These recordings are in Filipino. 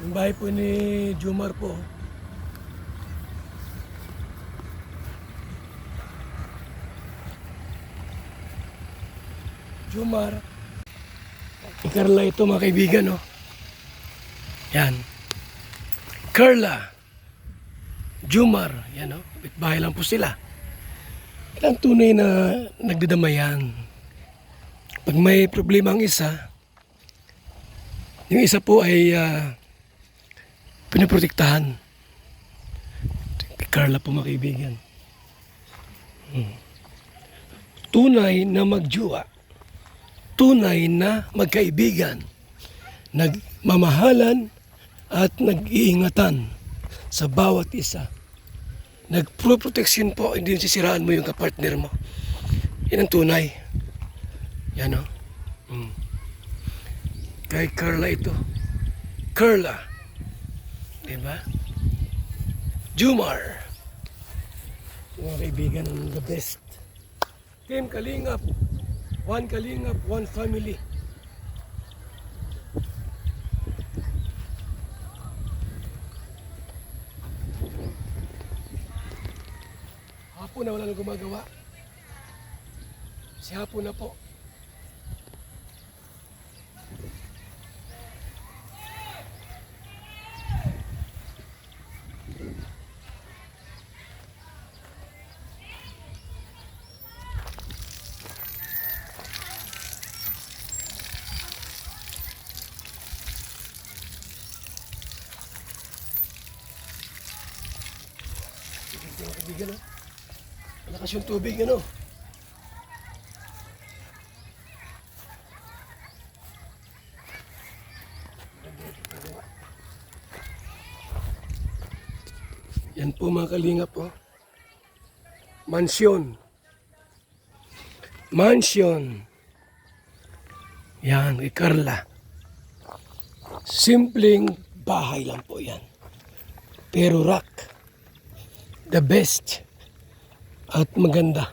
Yung bahay po ni Jumar po. Jumar. Si Carla ito mga kaibigan, no? Yan. Carla. Jumar. Yan, no? Bahay lang po sila. Ang tunay na nagdadamayan. Pag may problema ang isa, yung isa po ay pinaprotektahan. Carla po mga kaibigan. Tunay na magjuwa. Tunay na magkaibigan. Nagmamahalan at nag-iingatan sa bawat isa. Nagproproteksyon po, hindi sisiraan mo yung kapartner mo. Yan ang tunay. Yan o. Kay Carla ito. Carla. Diba? Jumar. Mga kaibigan, the best. Team Kalingap. One Kalingap, one family. Hapon na wala nang gumagawa. Si hapon na po. Mga kaibigan, no? Malakas yung tubig, ano? Yan po mga kalingap po. Mansyon. Mansyon. Yan, kay Carla. Simpleng bahay lang po yan. Pero rock. The best. At maganda.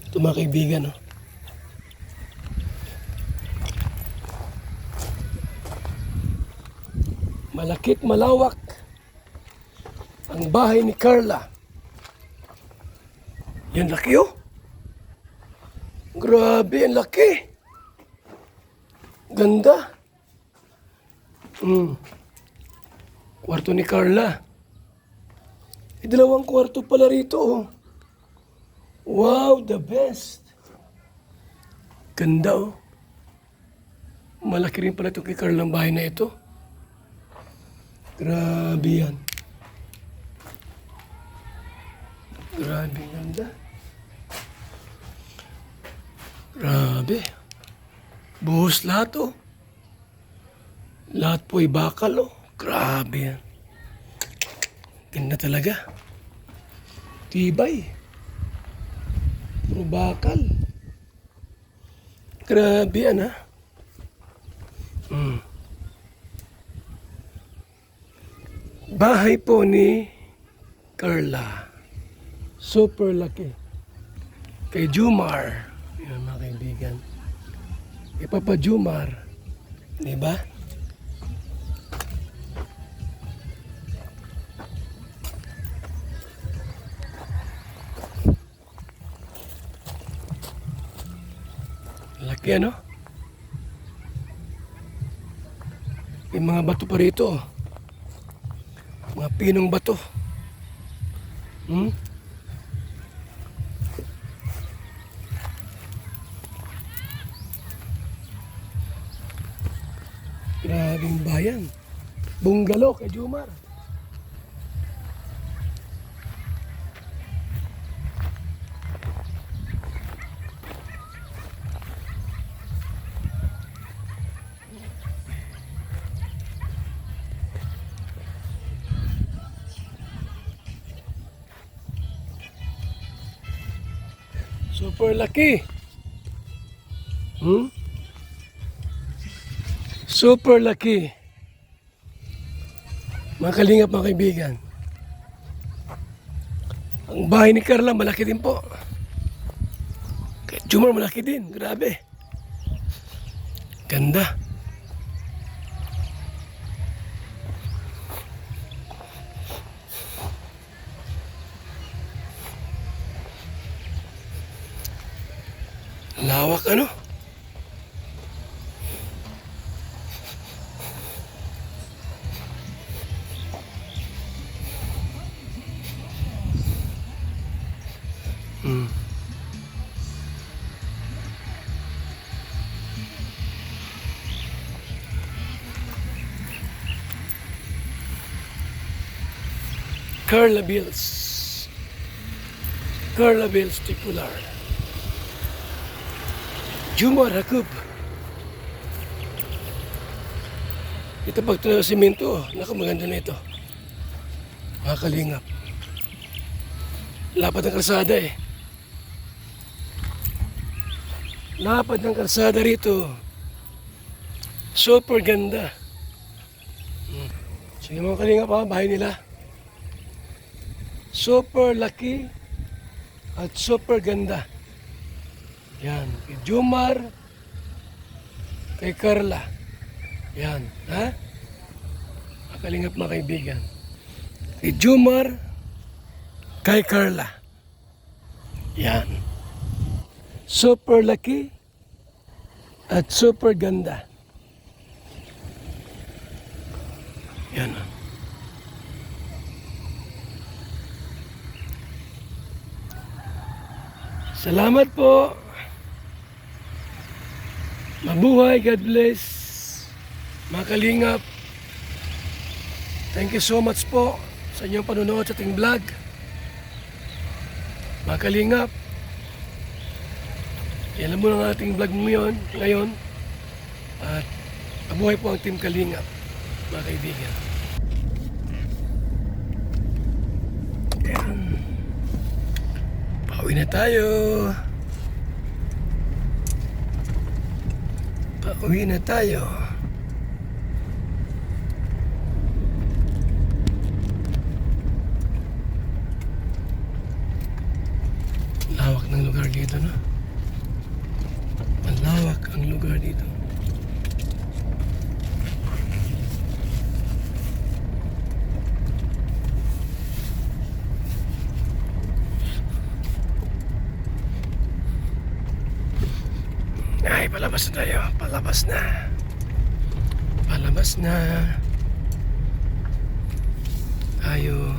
Ito mga kaibigan, no? Malakit malawak ang bahay ni Carla. Yan laki, oh. Grabe, ang laki. Ganda. Kwarto ni Carla. Dalawang kwarto pala rito, oh. Wow, the best. Ganda, oh. Malaki rin pala ito kay Carla ang bahay na ito. Grabe yan. Grabe, ganda. Grabe. Buhos lahat, oh. Lahat po ay bakal, oh. Grabe yan. Ganda talaga. Tibay. Puro bakal. Grabe yan, ha. Bahay po ni Carla. Super laki. Kay Jumar. Yan mga kaibigan. Kay Papa Jumar. Diba? Laki, ano? May mga bato pa rito, oh. Mga pinong bato. Grabing bayan. Bungalow kay Jumar. Super laki. Super laki. Mga kalingap, mga kaibigan. Ang bahay ni Carla malaki din po. Kaya Jumar malaki din. Grabe. Ganda. ano? Carla Bills. Carla Bills Tipular. Jumar Hakub. Ito pagtuloy sa simento, nakamaganda na ito. Mga kalingap. Lapad ng kalsada eh. Lapad ng kalsada rito. Super ganda. Sige mga kalingap ha, bahay nila. Super laki at super ganda. Yan. Kay Jumar, kay Carla. Yan. Ha? Makalingap mga kaibigan. Kay Jumar, kay Carla. Yan. Super laki at super ganda. Yan. Salamat po. Mabuhay. God bless. Mga kalingap. Thank you so much po sa inyong panunood sa ating vlog. Mga kalingap. Yan lang muna ang ating vlog ngayon. At mabuhay po ang Team Kalingap. Mga kaibigan. Ayan. Pauwi na tayo. Pauwi na tayo. Lawak ng lugar dito, no? Malawak ang lugar dito. Ay, palabas na tayo. Palabas na. Palabas na. Tayo.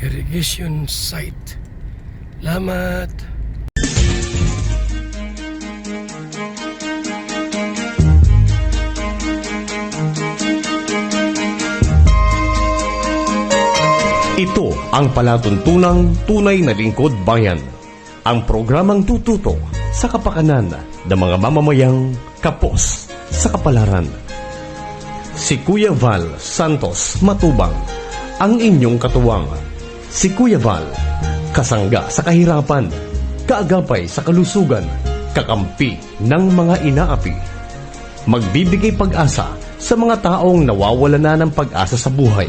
Irrigation site. Salamat. Ito ang palatuntunang tunay na lingkod bayan. Ang programang tututo sa kapakanan ng mga mamamayang kapos sa kapalaran. Si Kuya Val Santos Matubang, ang inyong katuwang. Si Kuya Val, kasangga sa kahirapan, kaagapay sa kalusugan, kakampi ng mga inaapi. Magbibigay pag-asa sa mga taong nawawala na ng pag-asa sa buhay,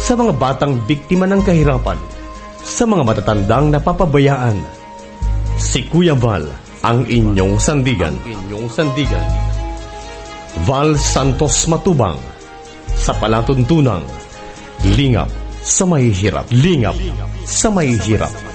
sa mga batang biktima ng kahirapan, sa mga matatandang napapabayaan. Si Kuya Val, ang inyong sandigan. Val Santos Matubang, sa palatuntunang lingap sa mahihirap. Lingap sa mahihirap.